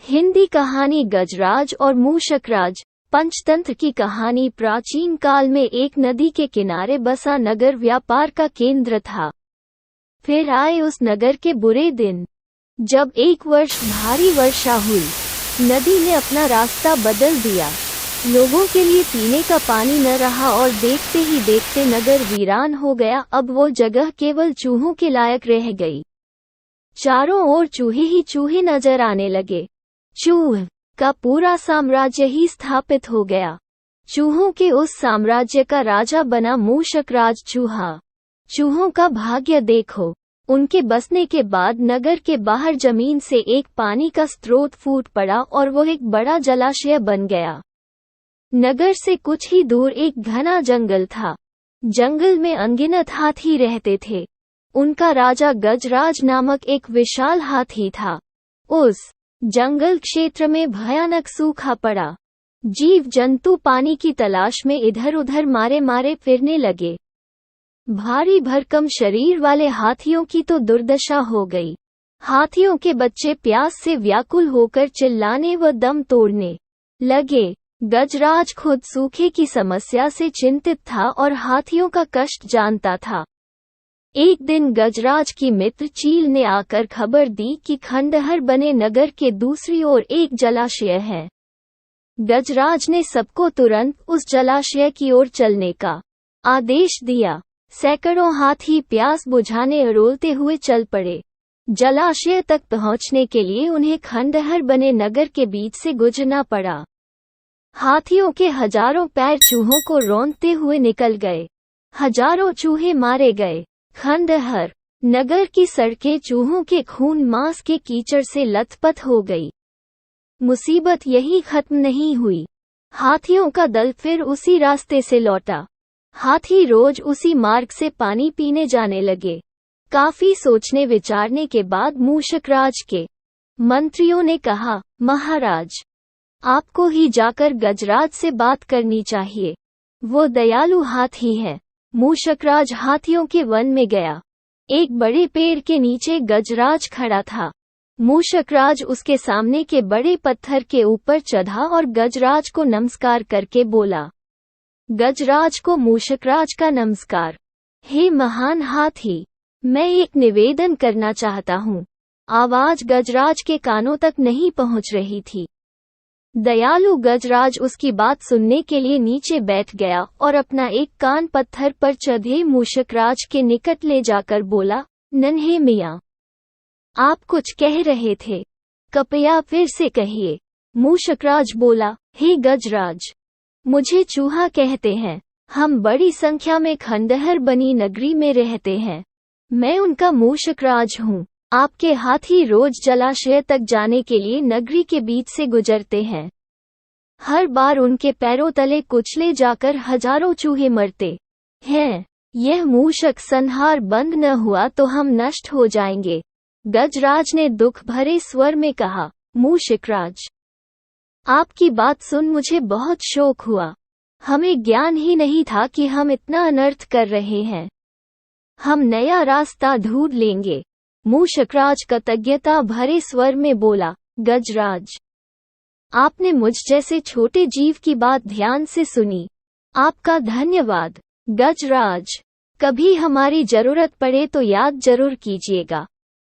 हिंदी कहानी गजराज और मूषकराज। पंचतंत्र की कहानी प्राचीन काल में एक नदी के किनारे बसा नगर व्यापार का केंद्र था। फिर आए उस नगर के बुरे दिन, जब एक वर्ष भारी वर्षा हुई। नदी ने अपना रास्ता बदल दिया। लोगों के लिए पीने का पानी न रहा और देखते ही देखते नगर वीरान हो गया। अब वो जगह केवल चूहों के लायक रह गई। चारों ओर चूहे ही चूहे नजर आने लगे। चूह का पूरा साम्राज्य ही स्थापित हो गया। चूहों के उस साम्राज्य का राजा बना मूषकराज चूहा। चूहों का भाग्य देखो, उनके बसने के बाद नगर के बाहर जमीन से एक पानी का स्रोत फूट पड़ा और वो एक बड़ा जलाशय बन गया। नगर से कुछ ही दूर एक घना जंगल था। जंगल में अनगिनत हाथी रहते थे। उनका राजा गजराज नामक एक विशाल हाथी था। उस जंगल क्षेत्र में भयानक सूखा पड़ा। जीव जंतु पानी की तलाश में इधर उधर मारे मारे फिरने लगे। भारी भरकम शरीर वाले हाथियों की तो दुर्दशा हो गई। हाथियों के बच्चे प्यास से व्याकुल होकर चिल्लाने व दम तोड़ने लगे। गजराज खुद सूखे की समस्या से चिंतित था और हाथियों का कष्ट जानता था। एक दिन गजराज की मित्र चील ने आकर खबर दी कि खंडहर बने नगर के दूसरी ओर एक जलाशय है। गजराज ने सबको तुरंत उस जलाशय की ओर चलने का आदेश दिया। सैकड़ों हाथी प्यास बुझाने अरोलते हुए चल पड़े। जलाशय तक पहुंचने के लिए उन्हें खंडहर बने नगर के बीच से गुजरना पड़ा। हाथियों के हजारों पैर चूहों को रौंदते हुए निकल गए। हजारों चूहे मारे गए। खंडहर नगर की सड़कें चूहों के खून मांस के कीचड़ से लथपथ हो गई। मुसीबत यही खत्म नहीं हुई। हाथियों का दल फिर उसी रास्ते से लौटा। हाथी रोज उसी मार्ग से पानी पीने जाने लगे। काफी सोचने विचारने के बाद मूषकराज के मंत्रियों ने कहा, महाराज, आपको ही जाकर गजराज से बात करनी चाहिए। वो दयालु हाथी है। मूषकराज हाथियों के वन में गया। एक बड़े पेड़ के नीचे गजराज खड़ा था। मूषकराज उसके सामने के बड़े पत्थर के ऊपर चढ़ा और गजराज को नमस्कार करके बोला। गजराज को मूषकराज का नमस्कार। हे महान हाथी, मैं एक निवेदन करना चाहता हूँ। आवाज गजराज के कानों तक नहीं पहुँच रही थी। दयालु गजराज उसकी बात सुनने के लिए नीचे बैठ गया और अपना एक कान पत्थर पर चढ़े मूषकराज के निकट ले जाकर बोला, नन्हे मियाँ, आप कुछ कह रहे थे, कृपया फिर से कहिए। मूषकराज बोला, हे गजराज, मुझे चूहा कहते हैं। हम बड़ी संख्या में खंडहर बनी नगरी में रहते हैं। मैं उनका मूषकराज हूँ। आपके हाथी रोज जलाशय तक जाने के लिए नगरी के बीच से गुजरते हैं। हर बार उनके पैरों तले कुचले जाकर हजारों चूहे मरते हैं। यह मूषक संहार बंद न हुआ तो हम नष्ट हो जाएंगे। गजराज ने दुख भरे स्वर में कहा, मूषकराज, आपकी बात सुन मुझे बहुत शोक हुआ। हमें ज्ञान ही नहीं था कि हम इतना अनर्थ कर रहे हैं। हम नया रास्ता ढूंढ लेंगे। मूषकराज कृतज्ञता भरे स्वर में बोला, गजराज, आपने मुझ जैसे छोटे जीव की बात ध्यान से सुनी। आपका धन्यवाद। गजराज, कभी हमारी जरूरत पड़े तो याद जरूर कीजिएगा।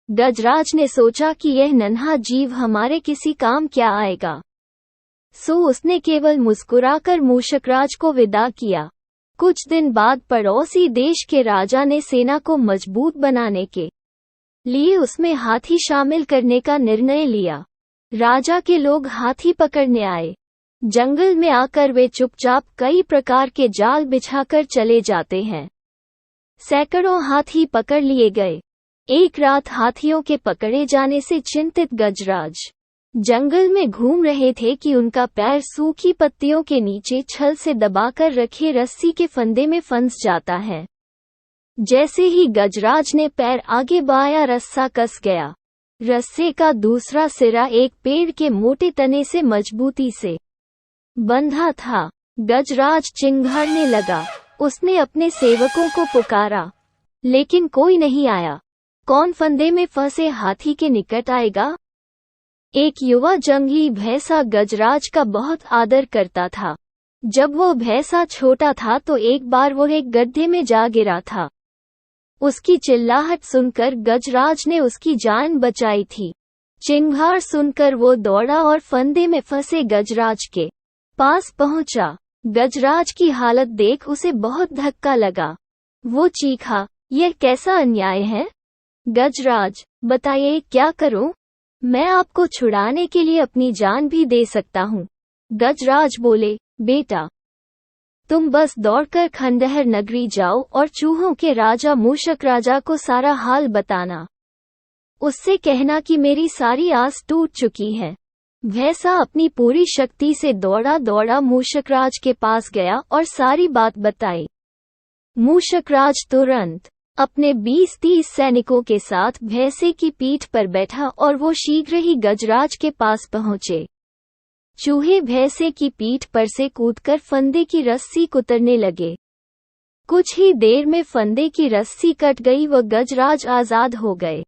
गजराज ने सोचा कि यह नन्हा जीव हमारे किसी काम क्या आएगा, सो उसने केवल मुस्कुराकर मूषकराज को विदा किया। कुछ दिन बाद पड़ोसी देश के राजा ने सेना को मजबूत बनाने के लिए उसमें हाथी शामिल करने का निर्णय लिया। राजा के लोग हाथी पकड़ने आए। जंगल में आकर वे चुपचाप कई प्रकार के जाल बिछाकर चले जाते हैं। सैकड़ों हाथी पकड़ लिए गए। एक रात हाथियों के पकड़े जाने से चिंतित गजराज जंगल में घूम रहे थे कि उनका पैर सूखी पत्तियों के नीचे छल से दबाकर रखे रस्सी के फंदे में फंस जाता है। जैसे ही गजराज ने पैर आगे बढ़ाया, रस्सा कस गया। रस्से का दूसरा सिरा एक पेड़ के मोटे तने से मजबूती से बंधा था। गजराज चिंघाड़ने लगा। उसने अपने सेवकों को पुकारा, लेकिन कोई नहीं आया। कौन फंदे में फंसे हाथी के निकट आएगा? एक युवा जंगली भैंसा गजराज का बहुत आदर करता था। जब वो भैंसा छोटा था तो एक बार वो एक गड्ढे में जा गिरा था। उसकी चिल्लाहट सुनकर गजराज ने उसकी जान बचाई थी। चिंगार सुनकर वो दौड़ा और फंदे में फंसे गजराज के पास पहुंचा। गजराज की हालत देख उसे बहुत धक्का लगा। वो चीखा, यह कैसा अन्याय है? गजराज, बताइए क्या करूं? मैं आपको छुड़ाने के लिए अपनी जान भी दे सकता हूं। गजराज बोले, बेटा, तुम बस दौड़कर खंडहर नगरी जाओ और चूहों के राजा मूषक राजा को सारा हाल बताना। उससे कहना कि मेरी सारी आस टूट चुकी है। भैंसा अपनी पूरी शक्ति से दौड़ा दौड़ा मूषकराज के पास गया और सारी बात बताई। मूषकराज तुरंत अपने 20-30 सैनिकों के साथ भैंसे की पीठ पर बैठा और वो शीघ्र ही गजराज के पास पहुंचे। चूहे भैंसे की पीठ पर से कूदकर फंदे की रस्सी कुतरने लगे। कुछ ही देर में फंदे की रस्सी कट गई व गजराज आजाद हो गए।